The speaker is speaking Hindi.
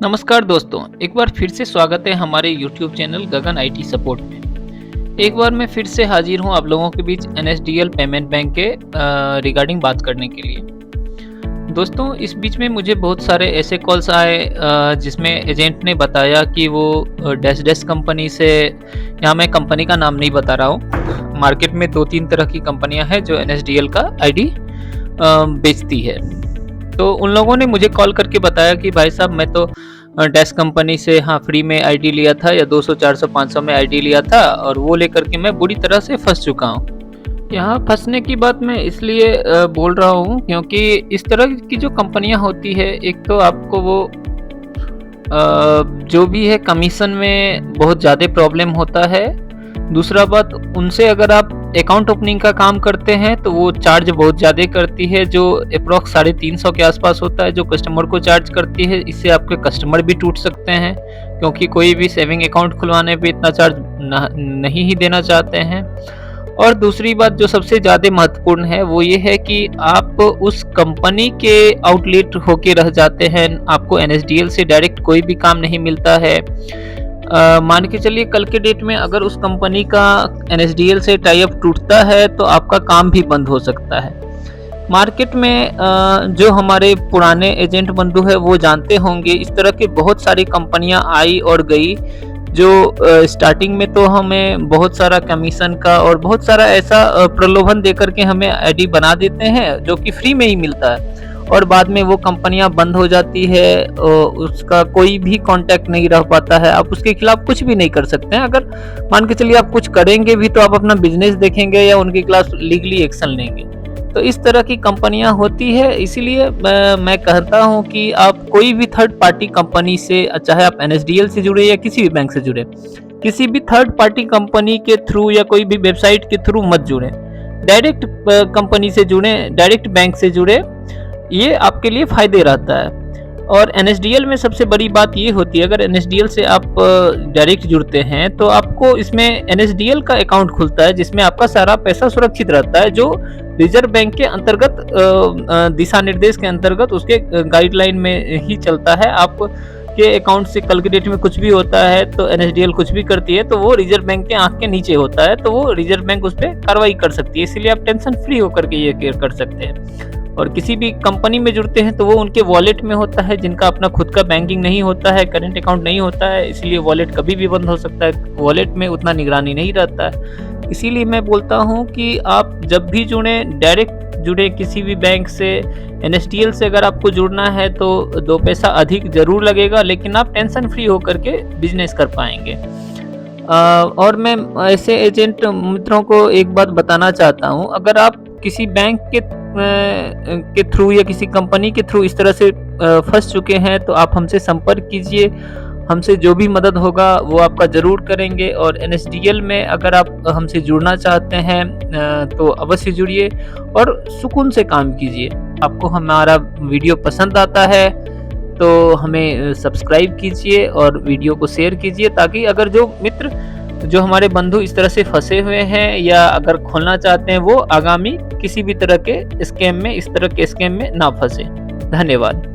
नमस्कार दोस्तों, एक बार फिर से स्वागत है हमारे YouTube channel Gagan IT support में। एक बार मैं फिर से हाजिर हूं आप लोगों के बीच एनएसडीएल पेमेंट बैंक के रिगार्डिंग बात करने के लिए। दोस्तों, इस बीच में मुझे बहुत सारे ऐसे कॉल्स आए जिसमें एजेंट ने बताया कि वो डैश डैश कंपनी से, यहाँ मैं कंपनी का नाम नहीं बता रहा हूँ। मार्केट में 2-3 तरह की कंपनियाँ हैं जो एनएसडीएल का आईडी बेचती है। तो उन लोगों ने मुझे कॉल करके बताया कि भाई साहब, मैं तो डैश कंपनी से फ्री में आईडी लिया था, या 200 400 500 में आईडी लिया था, और वो लेकर के मैं बुरी तरह से फंस चुका हूँ। यहाँ फंसने की बात मैं इसलिए बोल रहा हूँ क्योंकि इस तरह की जो कंपनियाँ होती है, एक तो आपको वो जो भी है कमीशन में बहुत ज़्यादा प्रॉब्लम होता है। दूसरा बात, उनसे अगर आप अकाउंट ओपनिंग का काम करते हैं तो वो चार्ज बहुत ज़्यादा करती है, जो अप्रॉक्स 350 के आसपास होता है, जो कस्टमर को चार्ज करती है। इससे आपके कस्टमर भी टूट सकते हैं, क्योंकि कोई भी सेविंग अकाउंट खुलवाने पे इतना चार्ज नहीं ही देना चाहते हैं। और दूसरी बात जो सबसे ज़्यादा महत्वपूर्ण है वो ये है कि आप उस कंपनी के आउटलेट होके रह जाते हैं। आपको एनएसडीएल से डायरेक्ट कोई भी काम नहीं मिलता है। मान के चलिए कल के डेट में अगर उस कंपनी का एनएसडीएल से टाई अप टूटता है तो आपका काम भी बंद हो सकता है। मार्केट में जो हमारे पुराने एजेंट बंधु है वो जानते होंगे, इस तरह की बहुत सारी कंपनियां आई और गई, जो स्टार्टिंग में तो हमें बहुत सारा कमीशन का और बहुत सारा ऐसा प्रलोभन देकर के हमें आईडी बना देते हैं जो कि फ्री में ही मिलता है, और बाद में वो कंपनियां बंद हो जाती है। उसका कोई भी कांटेक्ट नहीं रह पाता है, आप उसके खिलाफ कुछ भी नहीं कर सकते हैं। अगर मान के चलिए आप कुछ करेंगे भी तो आप अपना बिजनेस देखेंगे या उनके खिलाफ लीगली एक्शन लेंगे। तो इस तरह की कंपनियां होती है। इसीलिए मैं कहता हूं कि आप कोई भी थर्ड पार्टी कंपनी से, चाहे आप एनएसडीएल से जुड़े या किसी भी बैंक से जुड़े, किसी भी थर्ड पार्टी कंपनी के थ्रू या कोई भी वेबसाइट के थ्रू मत जुड़े। डायरेक्ट कंपनी से जुड़े, डायरेक्ट बैंक से जुड़े, ये आपके लिए फायदे रहता है। और एनएसडीएल में सबसे बड़ी बात ये होती है, अगर एनएसडीएल से आप डायरेक्ट जुड़ते हैं तो आपको इसमें एनएसडीएल का अकाउंट खुलता है, जिसमें आपका सारा पैसा सुरक्षित रहता है, जो रिजर्व बैंक के अंतर्गत दिशा निर्देश के अंतर्गत उसके गाइडलाइन में ही चलता है। आप के अकाउंट से कल के डेट में कुछ भी होता है तो एनएसडीएल कुछ भी करती है तो वो रिजर्व बैंक के आंख के नीचे होता है, तो वो रिजर्व बैंक उस पर कार्रवाई कर सकती है। इसीलिए आप टेंशन फ्री होकर के ये केयर कर सकते हैं। और किसी भी कंपनी में जुड़ते हैं तो वो उनके वॉलेट में होता है, जिनका अपना खुद का बैंकिंग नहीं होता है, करंट अकाउंट नहीं होता है, इसलिए वॉलेट कभी भी बंद हो सकता है। वॉलेट में उतना निगरानी नहीं रहता है। इसीलिए मैं बोलता हूँ कि आप जब भी जुड़ें, डायरेक्ट जुड़े किसी भी बैंक से। एनएसडीएल से अगर आपको जुड़ना है तो 2 पैसा अधिक जरूर लगेगा, लेकिन आप टेंशन फ्री होकर के बिजनेस कर पाएंगे। और मैं ऐसे एजेंट मित्रों को एक बात बताना चाहता हूँ, अगर आप किसी बैंक के थ्रू या किसी कंपनी के थ्रू इस तरह से फंस चुके हैं तो आप हमसे संपर्क कीजिए। हमसे जो भी मदद होगा वो आपका ज़रूर करेंगे। और एनएसडीएल में अगर आप हमसे जुड़ना चाहते हैं तो अवश्य जुड़िए और सुकून से काम कीजिए। आपको हमारा वीडियो पसंद आता है तो हमें सब्सक्राइब कीजिए और वीडियो को शेयर कीजिए, ताकि अगर जो मित्र, जो हमारे बंधु इस तरह से फंसे हुए हैं या अगर खोलना चाहते हैं, वो आगामी किसी भी तरह के स्कैम में, इस तरह के स्कैम में ना फंसे। धन्यवाद।